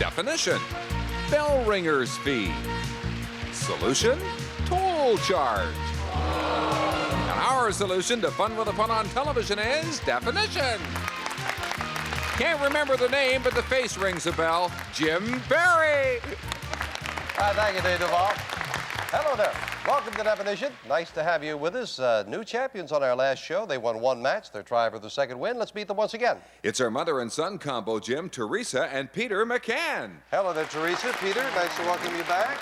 Definition: bell ringer's fee. Solution: toll charge. And our solution to fun with a pun on television is definition. Can't remember the name, but the face rings a bell. Jim Perry. Thank you, Dave Duvall. Hello there. Welcome to Definition. Nice to have you with us. New champions on our last show. They won one match. They're trying for the second win. Let's meet them once again. It's our mother and son combo, Jim, Teresa, and Peter McCann. Hello there, Teresa. Peter, nice to welcome you back.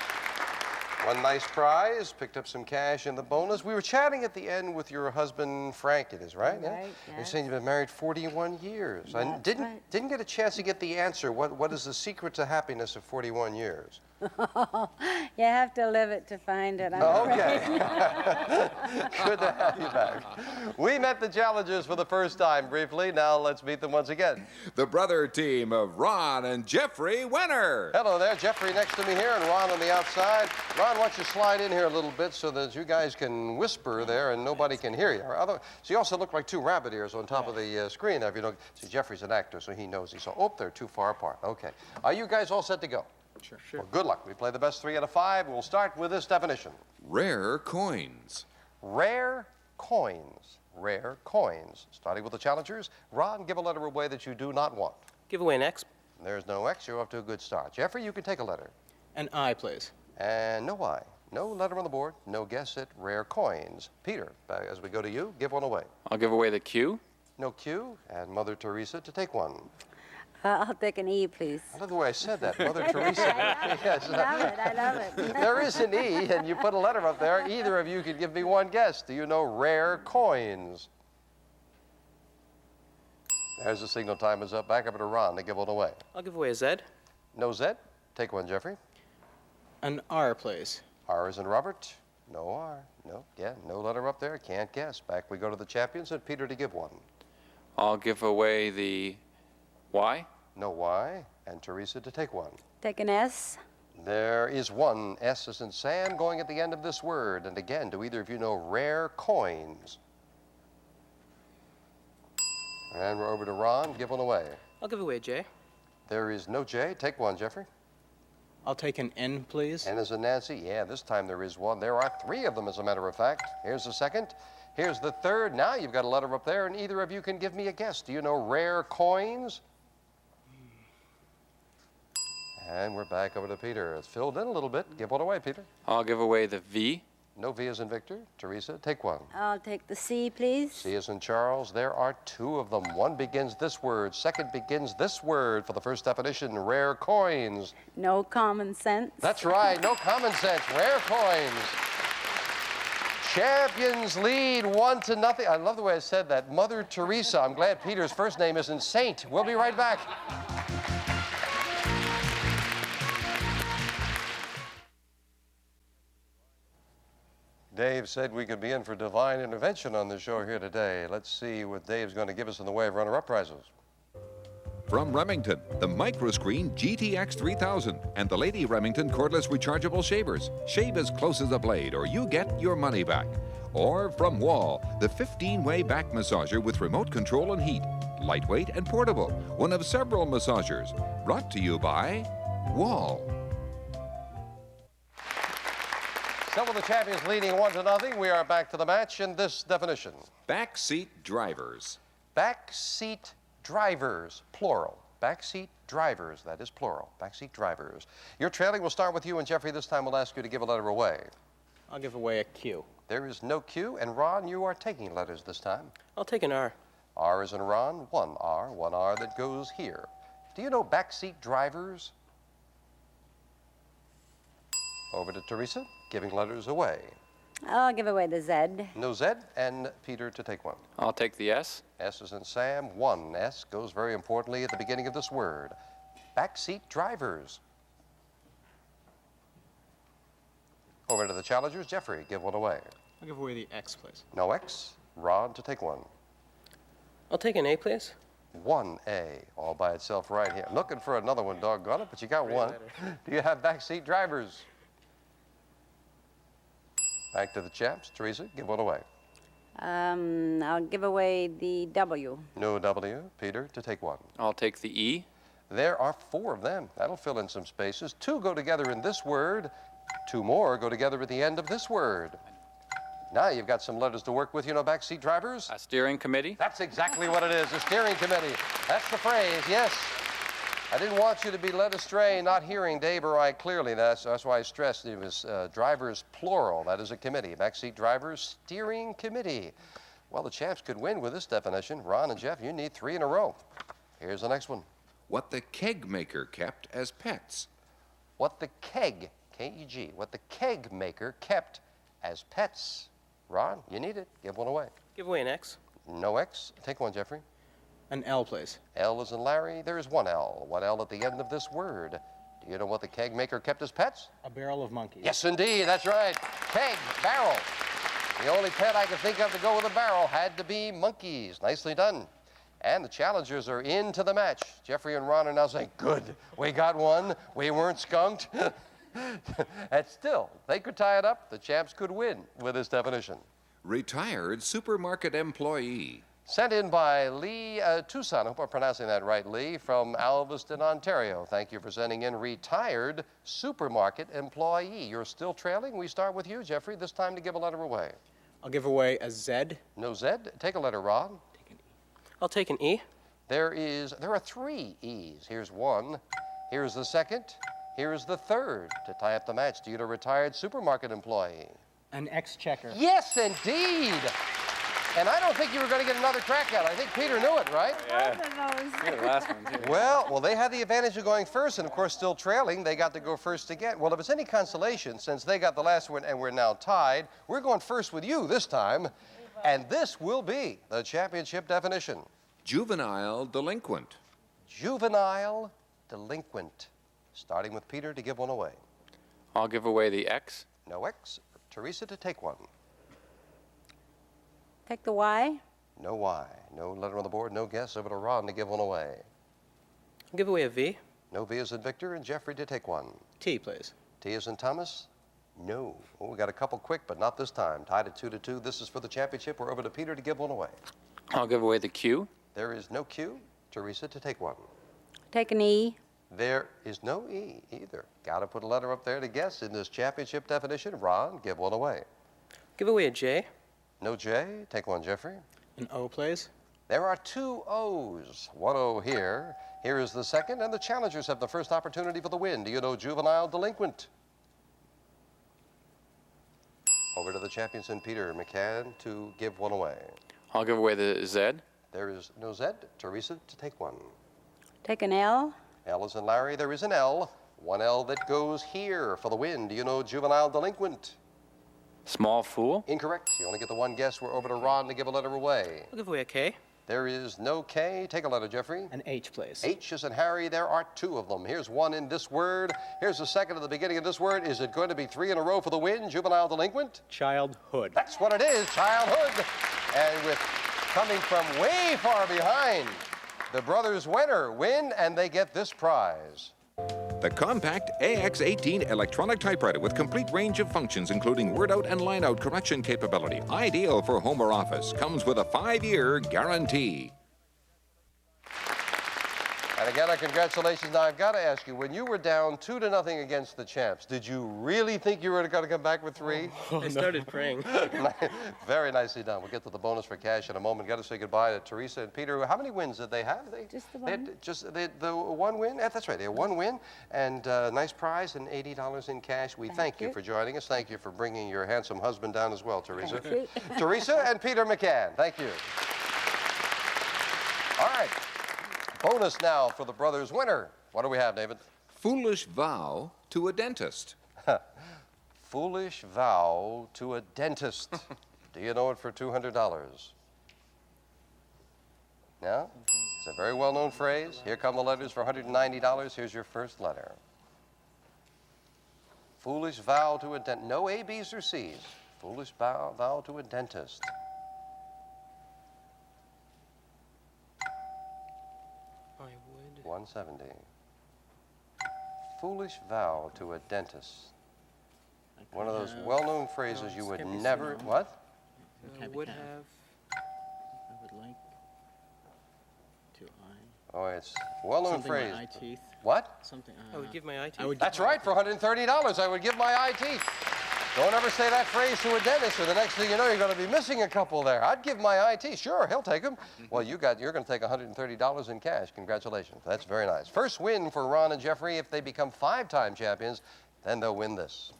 One nice prize. Picked up some cash in the bonus. We were chatting at the end with your husband, Frank, it is, right? Right, You're yes. saying you've been married 41 years. I That's didn't right. get a chance to get the answer. What is the secret to happiness of 41 years? You have to live it to find it. I'm Okay. Good to have you back. We met the challengers for the first time briefly. Now let's meet them once again. The brother team of Ron and Jeffrey Wenner. Hello there, Jeffrey next to me here and Ron on the outside. Ron, why don't you slide in here a little bit so that you guys can whisper there and nobody can hear you. So you also look like two rabbit ears on top of the screen there. If you don't, see, Jeffrey's an actor, so he knows these. So, oh, they're too far apart. Okay. Are you guys all set to go? Sure. Well, good luck. We play the best 3 out of 5. We'll start with this definition. Rare coins. Rare coins. Rare coins. Starting with the challengers. Ron, give a letter away that you do not want. Give away an X. There's no X. You're off to a good start. Jeffrey, you can take a letter. An I, please. And no I. No letter on the board. No guess at rare coins. Peter, as we go to you, give one away. I'll give away the Q. No Q. And Mother Teresa to take one. I'll take an E, please. I love the way I said that. Mother Teresa. Yes. I love it. There is an E, and you put a letter up there. Either of you could give me one guess. Do you know rare coins? There's the signal. Time is up. Back up to Ron to give one away. I'll give away a Z. No Z? Take one, Jeffrey. An R, please. R is in Robert. No R. No. Yeah, no letter up there. Can't guess. Back we go to the champions and Peter to give one. I'll give away the Y. No Y. And Teresa to take one. Take an S. There is one. S is in Sam going at the end of this word. And again, do either of you know rare coins? And we're over to Ron. Give one away. I'll give away a J. There is no J. Take one, Jeffrey. I'll take an N, please. N is in Nancy. Yeah, this time there is one. There are 3 of them, as a matter of fact. Here's the second. Here's the third. Now you've got a letter up there, and either of you can give me a guess. Do you know rare coins? And we're back over to Peter. It's filled in a little bit. Give one away, Peter. I'll give away the V. No V is in Victor. Teresa, take one. I'll take the C, please. C is in Charles. There are 2 of them. One begins this word. Second begins this word for the first definition, rare coins. No common sense. That's right. No common sense. Rare coins. Champions lead 1-0. I love the way I said that. Mother Teresa. I'm glad Peter's first name isn't Saint. We'll be right back. Dave said we could be in for divine intervention on the show here today. Let's see what Dave's going to give us in the way of runner-up prizes. From Remington, the Microscreen GTX 3000 and the Lady Remington cordless rechargeable shavers. Shave as close as a blade or you get your money back. Or from Wall, the 15-way back massager with remote control and heat. Lightweight and portable, one of several massagers. Brought to you by Wall. Still with the champions leading 1-0, we are back to the match in this definition. Backseat drivers. Backseat drivers, plural. Backseat drivers, that is plural. Backseat drivers. Your trailing will start with you, and Jeffrey, this time we'll ask you to give a letter away. I'll give away a Q. There is no Q, and Ron, you are taking letters this time. I'll take an R. R is in Ron, one R that goes here. Do you know backseat drivers? Over to Teresa, giving letters away. I'll give away the Z. No Z, and Peter to take one. I'll take the S. S is in Sam, one. S goes very importantly at the beginning of this word. Backseat drivers. Over to the challengers, Jeffrey, give one away. I'll give away the X, please. No X, Ron to take one. I'll take an A, please. 1A, all by itself right here. I'm looking for another one, doggone it, but you got one. Do you have backseat drivers? Back to the chaps. Teresa, give one away. I'll give away the W. No W. Peter, to take one. I'll take the E. There are 4 of them. That'll fill in some spaces. 2 go together in this word. 2 more go together at the end of this word. Now you've got some letters to work with, you know, backseat drivers. A steering committee? That's exactly what it is, a steering committee. That's the phrase, yes. I didn't want you to be led astray, not hearing Dave or I clearly. That's why I stressed it was drivers plural. That is a committee. Backseat drivers, steering committee. Well, the champs could win with this definition. Ron and Jeff, you need 3 in a row. Here's the next one. What the keg maker kept as pets. What the keg, K-E-G, what the keg maker kept as pets. Ron, you need it. Give one away. Give away an X. No X. Take one, Jeffrey. An L, please. L is in Larry. There is 1 L. 1 L at the end of this word. Do you know what the keg maker kept as pets? A barrel of monkeys. Yes, indeed. That's right. Keg, barrel. The only pet I could think of to go with a barrel had to be monkeys. Nicely done. And the challengers are into the match. Jeffrey and Ron are now saying, good, we got one. We weren't skunked. And still, they could tie it up. The champs could win with this definition. Retired supermarket employee. Sent in by Lee Tucson. I hope I'm pronouncing that right, Lee, from Alveston, Ontario. Thank you for sending in retired supermarket employee. You're still trailing. We start with you, Jeffrey. This time to give a letter away. I'll give away a Z. No Z. Take a letter, Ron. I'll take an E. There are 3 E's. Here's 1. Here's the 2nd. Here's the 3rd. To tie up the match, do you know retired supermarket employee? An X checker. Yes, indeed. And I don't think you were going to get another crack at it. I think Peter knew it, right? Both of those. The last one, too. Well, they had the advantage of going first, and of course, still trailing, they got to go first again. Well, if it's any consolation, since they got the last one and we're now tied, we're going first with you this time, and this will be the championship definition. Juvenile delinquent. Juvenile delinquent. Starting with Peter to give one away. I'll give away the X. No X. Teresa to take one. Take the Y. No Y. No letter on the board, no guess. Over to Ron to give one away. I'll give away a V. No V as in Victor, and Jeffrey to take one. T, please. T as in Thomas? No. Oh, we got a couple quick, but not this time. Tied at 2-2. This is for the championship. We're over to Peter to give one away. I'll give away the Q. There is no Q. Teresa to take one. Take an E. There is no E either. Got to put a letter up there to guess in this championship definition. Ron, give one away. Give away a J. No J. Take one, Jeffrey. An O, please. There are 2 O's. 1 O here. Here is the 2nd, and the challengers have the first opportunity for the win. Do you know juvenile delinquent? Over to the champions and Peter McCann to give one away. I'll give away the Z. There is no Z. Teresa to take one. Take an L. L is in Larry. There is an L. 1 L that goes here for the win. Do you know juvenile delinquent? Small fool. Incorrect. You only get the 1 guess. We're over to Ron to give a letter away. I'll give away a K. There is no K. Take a letter, Jeffrey. An H, please. H is in Harry. There are 2 of them. Here's 1 in this word. Here's the 2nd at the beginning of this word. Is it going to be 3 in a row for the win? Juvenile delinquent? Childhood. That's what it is, childhood. And with coming from way far behind, the brothers Wenner win, and they get this prize. The compact AX18 electronic typewriter with complete range of functions, including word out and line out correction capability. Ideal for home or office. Comes with a 5-year guarantee. And again, our congratulations. Now, I've got to ask you, when you were down 2-0 against the champs, did you really think you were going to come back with 3? I started praying. Very nicely done. We'll get to the bonus for cash in a moment. Got to say goodbye to Teresa and Peter. How many wins did they have? Just the They one. had the 1 win? That's right. They had 1 win and nice prize and $80 in cash. We thank you you. for joining us. Thank you for bringing your handsome husband down as well, Teresa. Thank you. Teresa and Peter McCann. Thank you. All right. Bonus now for the brothers Wenner. What do we have, David? Foolish vow to a dentist. Foolish vow to a dentist. Do you know it for $200? No? It's a very well-known phrase. Here come the letters for $190. Here's your first letter. Foolish vow to a dentist. No A, B's, or C's. Foolish vow to a dentist. I would. 170. Foolish vow to a dentist. One of those well-known phrases you would never... What? Would have. I would like to Oh, it's a well-known Something phrase. my eye teeth. What? Something. I would give my eye teeth. I would. That's right, for $130, I would give my eye teeth. Don't ever say that phrase to a dentist, or the next thing you know, you're going to be missing a couple there. I'd give my eye teeth. Sure, he'll take them. Well, you're going to take $130 in cash. Congratulations. That's very nice. First win for Ron and Jeffrey. If they become 5-time champions, then they'll win this.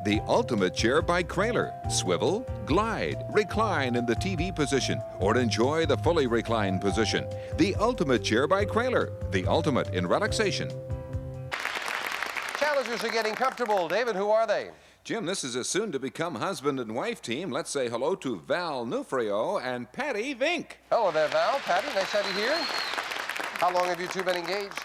The ultimate chair by Krahler. Swivel, glide, recline in the TV position, or enjoy the fully reclined position. The ultimate chair by Krahler. The ultimate in relaxation. Challengers are getting comfortable. David, who are they? Jim, this is a soon-to-become husband and wife team. Let's say hello to Val Nufrio and Patty Vink. Hello there, Val. Patty, nice to have you here. How long have you two been engaged?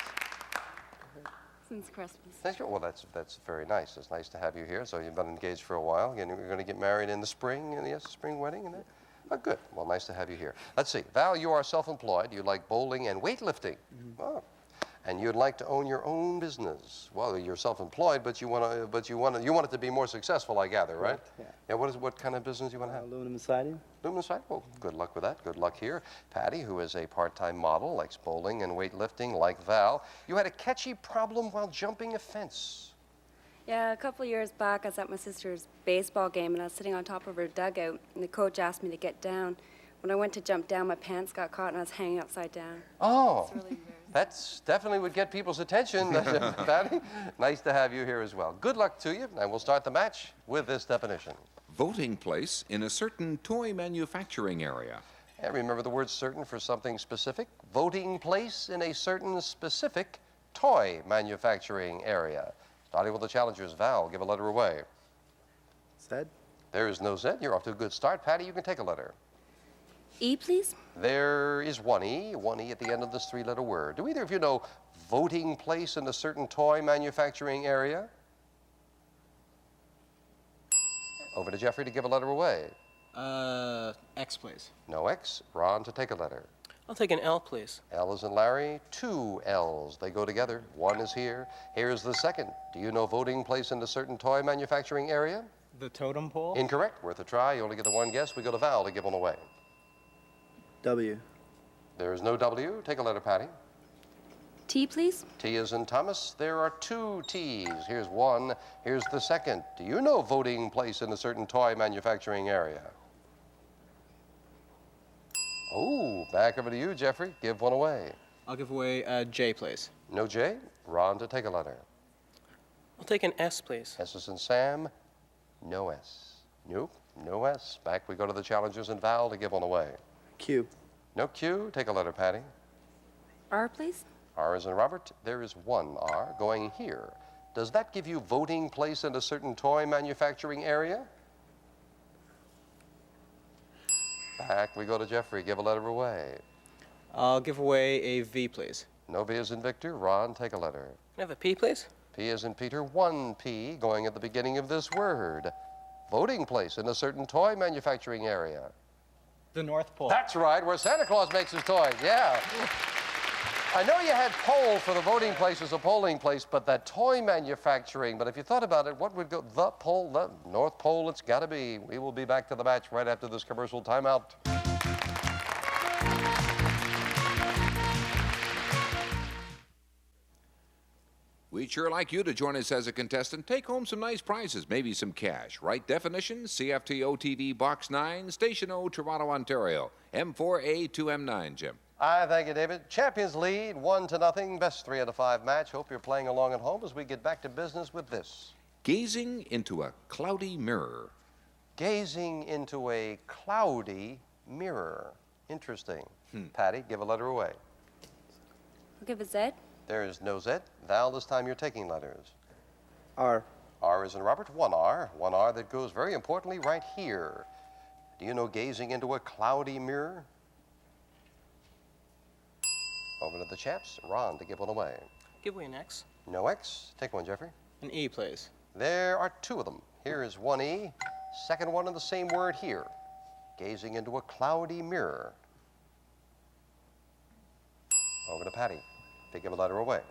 Since Christmas. Well, that's very nice. It's nice to have you here. So you've been engaged for a while. Again, you're going to get married in the spring, and yes, spring wedding, and that. Oh, good. Well, nice to have you here. Let's see. Val, you are self-employed. You like bowling and weightlifting. Oh. And you'd like to own your own business. Well, you're self-employed, but you want it to be more successful, I gather, right? Yeah. Yeah. What kind of business do you want to have? Aluminum siding. Aluminum siding? Well, good luck with that. Good luck here. Patty, who is a part-time model, likes bowling and weightlifting, like Val. You had a catchy problem while jumping a fence. Yeah, a couple of years back, I was at my sister's baseball game, and I was sitting on top of her dugout, and the coach asked me to get down. When I went to jump down, my pants got caught, and I was hanging upside down. Oh. It's really embarrassing. That's definitely would get people's attention, Patty. Nice to have you here as well. Good luck to you, and we'll start the match with this definition. Voting place in a certain toy manufacturing area. And remember the word certain for something specific. Voting place in a certain specific toy manufacturing area. Starting with the challengers, Val, give a letter away. Z. There is no Z. You're off to a good start. Patty, you can take a letter. E, please? There is one E at the end of this 3-letter word. Do either of you know voting place in a certain toy manufacturing area? Over to Jeffrey to give a letter away. X, please. No X. Ron to take a letter. I'll take an L, please. L is in Larry. 2 L's. They go together. One is here. Here's the second. Do you know voting place in a certain toy manufacturing area? The totem pole. Incorrect. Worth a try. You only get the one guess. We go to Val to give one away. W. There is no W. Take a letter, Patty. T, please? T is in Thomas. There are 2 T's. Here's one. Here's the second. Do you know voting place in a certain toy manufacturing area? Oh, back over to you, Jeffrey. Give one away. I'll give away J, please. No J. Ron to take a letter. I'll take an S, please. S is in Sam. No S. Nope. No S. Back we go to the challengers and Val to give one away. Q. No Q. Take a letter, Patty. R, please? R is in Robert. There is 1 R going here. Does that give you voting place in a certain toy manufacturing area? Back we go to Jeffrey. Give a letter away. I'll give away a V, please. No V is in Victor. Ron, take a letter. Can I have a P, please? P is in Peter. 1 P going at the beginning of this word. Voting place in a certain toy manufacturing area. The North Pole. That's right, where Santa Claus makes his toys, yeah. I know you had poll for the voting place as a polling place, but that toy manufacturing, but if you thought about it, what would go, the pole, the North Pole, it's gotta be. We will be back to the match right after this commercial timeout. We'd sure like you to join us as a contestant. Take home some nice prizes, maybe some cash. Right definition, CFTO TV Box 9, Station O, Toronto, Ontario. M4A2M9, Jim. I thank you, David. Champions lead 1-0, best 3 out of 5 match. Hope you're playing along at home as we get back to business with this. Gazing into a cloudy mirror. Gazing into a cloudy mirror. Interesting. Patty, give a letter away. I'll give a Z. There is no Z. Val, this time you're taking letters. R. R is in Robert. 1 R. 1 R that goes very importantly right here. Do you know gazing into a cloudy mirror? Over to the chaps. Ron to give one away. Give away an X. No X. Take one, Jeffrey. An E, please. There are 2 of them. Here is 1 E. Second one in the same word here. Gazing into a cloudy mirror. Over to Patty to give a letter away.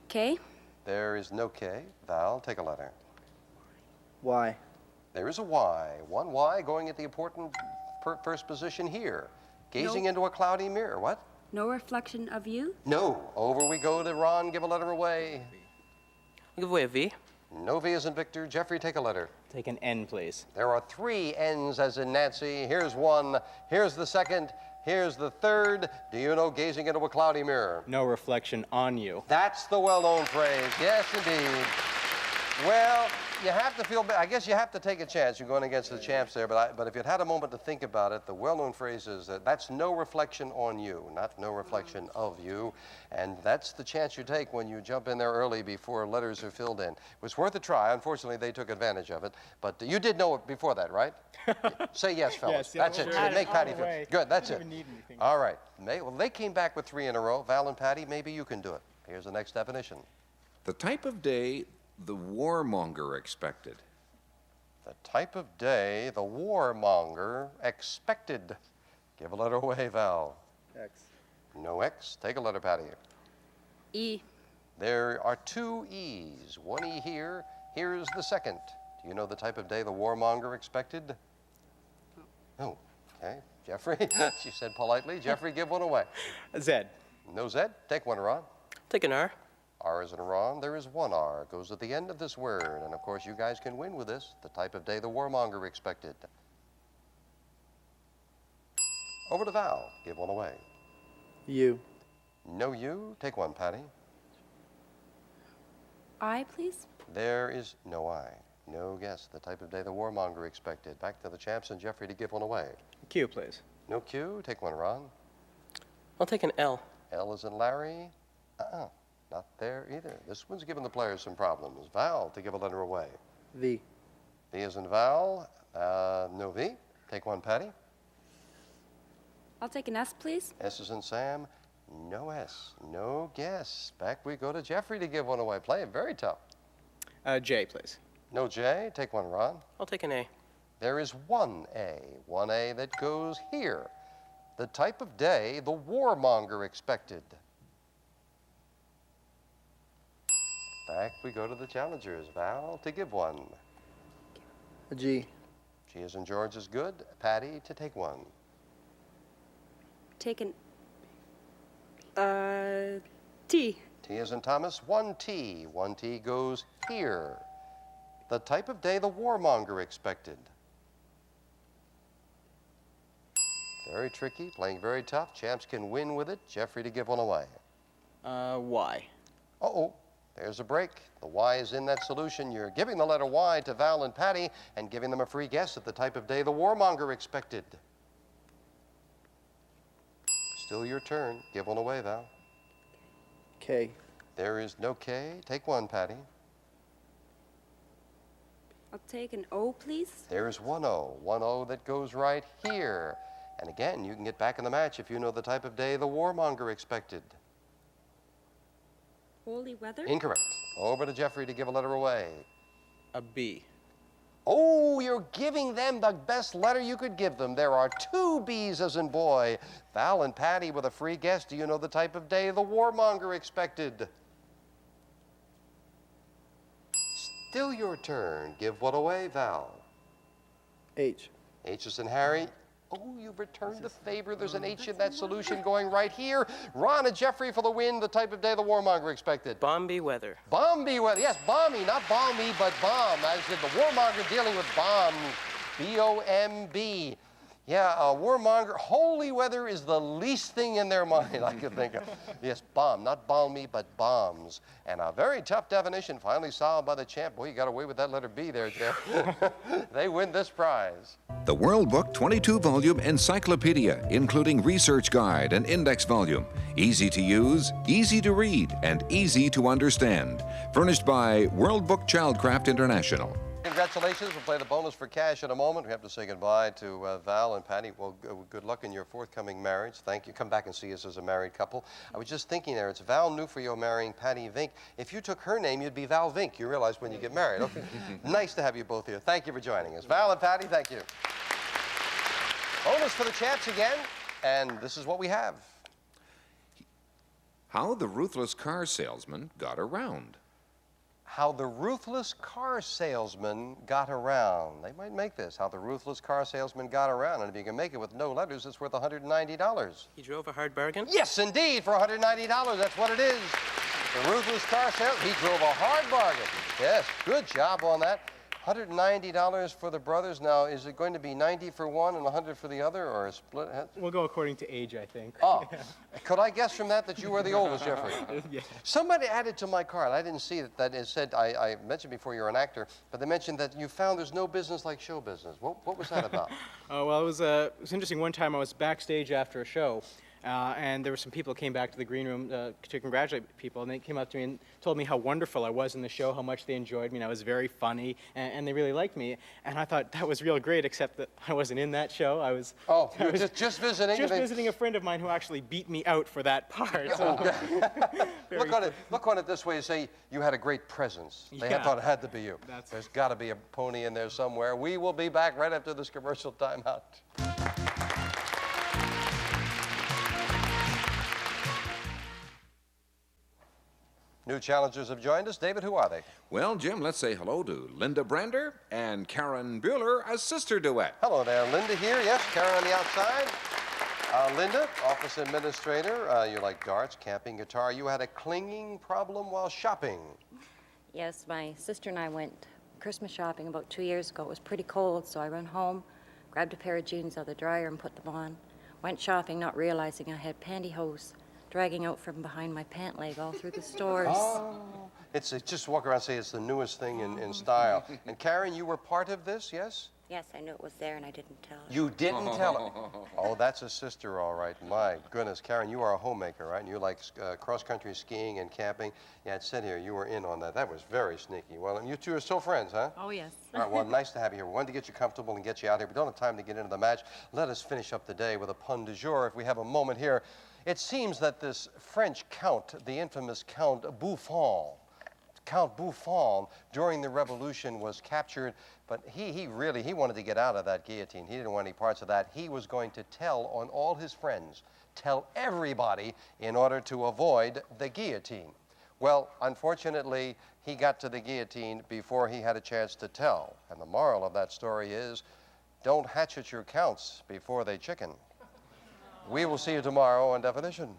K? There is no K. Val, take a letter. Y. There is a Y. 1 Y going at the important first position here. Gazing into a cloudy mirror. What? No reflection of you? No. Over we go to Ron. Give a letter away. I'll give away a V. No V as in Victor. Jeffrey, take a letter. Take an N, please. There are 3 N's as in Nancy. Here's one. Here's the second. Here's the third. Do you know gazing into a cloudy mirror? No reflection on you. That's the well-known phrase. Yes, indeed. Well, you have to feel, I guess you have to take a chance. You're going against the champs there, but if you'd had a moment to think about it, the well-known phrase is that that's no reflection on you, not no reflection of you. And that's the chance you take when you jump in there early before letters are filled in. It was worth a try. Unfortunately, they took advantage of it. But you did know it before that, right? Say yes, fellas. Yes, yeah, That's it. sure. Make Patty All the feel. way. Good, that's Didn't it. even need anything. All right. Well, they came back with 3 in a row. Val and Patty, maybe you can do it. Here's the next definition. The type of day the warmonger expected. The type of day the warmonger expected. Give a letter away, Val. X. No X. Take a letter, Patty. E. There are 2 E's. 1 E here. Here's the second. Do you know the type of day the warmonger expected? No. Okay. Jeffrey, she said politely. Jeffrey, give one away. Z. No Z. Take one, Ron. Take an R. R is in Ron. There is 1 R. Goes at the end of this word. And of course, you guys can win with this. The type of day the warmonger expected. Over to Val. Give one away. U. No U. Take one, Patty. I, please? There is no I. No guess. The type of day the warmonger expected. Back to the champs and Jeffrey to give one away. Q, please. No Q. Take one, Ron. I'll take an L. L is in Larry. Not there either. This one's giving the players some problems. Val to give a letter away. V. V is in Val. No V. Take one, Patty. I'll take an S, please. S is in Sam. No S. No guess. Back we go to Jeffrey to give one away. Play it very tough. J, please. No J. Take one, Ron. I'll take an A. There is 1A. 1A that goes here. The type of day the warmonger expected. Back we go to the challengers. Val to give one. A G. G as in George is good. Patty to take one. Take an T. T as in Thomas. 1T. 1T goes here. The type of day the warmonger expected. Very tricky, playing very tough. Champs can win with it. Jeffrey to give one away. Y. Uh-oh. There's a break. The Y is in that solution. You're giving the letter Y to Val and Patty and giving them a free guess at the type of day the warmonger expected. Still your turn. Give one away, Val. K. There is no K. Take one, Patty. I'll take an O, please. There's 1O. 1O that goes right here. And again, you can get back in the match if you know the type of day the warmonger expected. Holy weather. Incorrect. Over to Jeffrey to give a letter away. A B. Oh, you're giving them the best letter you could give them. There are 2 B's as in boy. Val and Patty with a free guess. Do you know the type of day the warmonger expected? Still your turn. Give one away, Val. H. H is in Harry. Oh, you've returned the favor. There's an H in that solution going right here. Ron and Jeffrey for the win. The type of day the warmonger expected. Bomby weather. Bomby weather. Yes, balmy, not balmy, but bomb, as in the warmonger dealing with bombs. B-O-M-B. Yeah, warmonger. Holy weather is the least thing in their mind I could think of. Yes, bomb, not balmy, but bombs. And a very tough definition finally solved by the champ. Boy, you got away with that letter B there, Jeff. They win this prize. The World Book 22-volume encyclopedia, including research guide and index volume. Easy to use, easy to read, and easy to understand. Furnished by World Book Childcraft International. Congratulations. We'll play the bonus for cash in a moment. We have to say goodbye to Val and Patty. Well, good luck in your forthcoming marriage. Thank you. Come back and see us as a married couple. I was just thinking there, it's Val Nufrio marrying Patty Vink. If you took her name, you'd be Val Vink. You realize when you get married. Okay. Nice to have you both here. Thank you for joining us. Val and Patty, thank you. Bonus for the champs again, and this is what we have. How the ruthless car salesman got around. How the Ruthless Car Salesman Got Around. They might make this, How the Ruthless Car Salesman Got Around. And if you can make it with no letters, it's worth $190. He drove a hard bargain? Yes, indeed, for $190. That's what it is. The Ruthless Car Salesman. He drove a hard bargain. Yes, good job on that. $190 for the brothers. Now, is it going to be 90 for one and 100 for the other, or a split? We'll go according to age, I think. Oh, could I guess from that you were the oldest, Jeffrey? Yeah. Somebody added to my card. I didn't see it. That it said, I mentioned before you're an actor, but they mentioned that you found there's no business like show business. What was that about? Well, it was interesting. One time I was backstage after a show, and there were some people who came back to the green room to congratulate people, and they came up to me and told me how wonderful I was in the show, how much they enjoyed me, and I was very funny, and they really liked me. And I thought that was real great, except that I wasn't in that show. I was Just visiting? just visiting a friend of mine who actually beat me out for that part. So. Look on it this way and say you had a great presence. They Yeah. thought it had to be you. That's- There's got to be a pony in there somewhere. We will be back right after this commercial timeout. New challengers have joined us. David, who are they? Well, Jim, let's say hello to Linda Brander and Karen Bueller, a sister duet. Hello there, Linda here. Yes, Karen on the outside. Linda, office administrator. You like darts, camping, guitar. You had a clinging problem while shopping. Yes, my sister and I went Christmas shopping about 2 years ago. It was pretty cold, so I ran home, grabbed a pair of jeans out of the dryer and put them on. Went shopping, not realizing I had pantyhose dragging out from behind my pant leg all through the stores. Oh, it's just walk around and say it's the newest thing in style. And Karen, you were part of this, yes? Yes, I knew it was there and I didn't tell her. You didn't tell her. Oh, that's a sister, all right. My goodness, Karen, you are a homemaker, right? And you like cross-country skiing and camping. Yeah, it said here you were in on that. That was very sneaky. Well, and you two are still friends, huh? Oh, yes. All right, well, nice to have you here. We wanted to get you comfortable and get you out here. We don't have time to get into the match. Let us finish up the day with a pun du jour if we have a moment here. It seems that this French count, the infamous Count Buffon, during the Revolution was captured, but he wanted to get out of that guillotine. He didn't want any parts of that. He was going to tell on all his friends, tell everybody in order to avoid the guillotine. Well, unfortunately, he got to the guillotine before he had a chance to tell. And the moral of that story is, don't hatchet your counts before they chicken. We will see you tomorrow on Definition.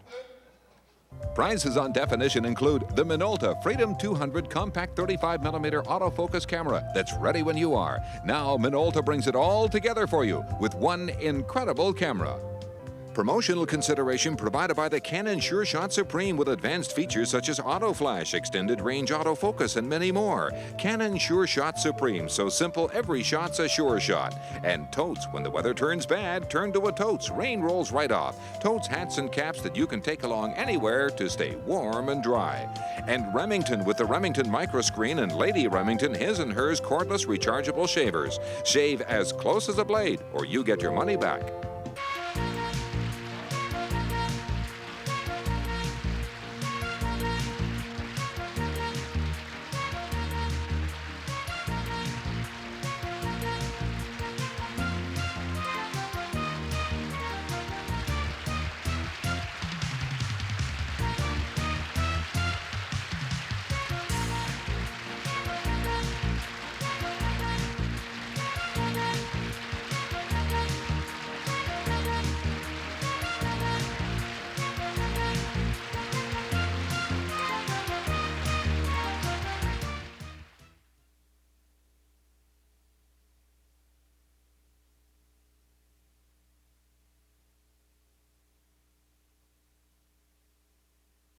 Prizes on Definition include the Minolta Freedom 200 compact 35mm autofocus camera that's ready when you are. Now Minolta brings it all together for you with one incredible camera. Promotional consideration provided by the Canon Sure Shot Supreme with advanced features such as auto flash, extended range autofocus, and many more. Canon Sure Shot Supreme, so simple every shot's a sure shot. And totes, when the weather turns bad, turn to a totes. Rain rolls right off. Totes, hats, and caps that you can take along anywhere to stay warm and dry. And Remington with the Remington microscreen and Lady Remington his and hers cordless rechargeable shavers. Shave as close as a blade or you get your money back.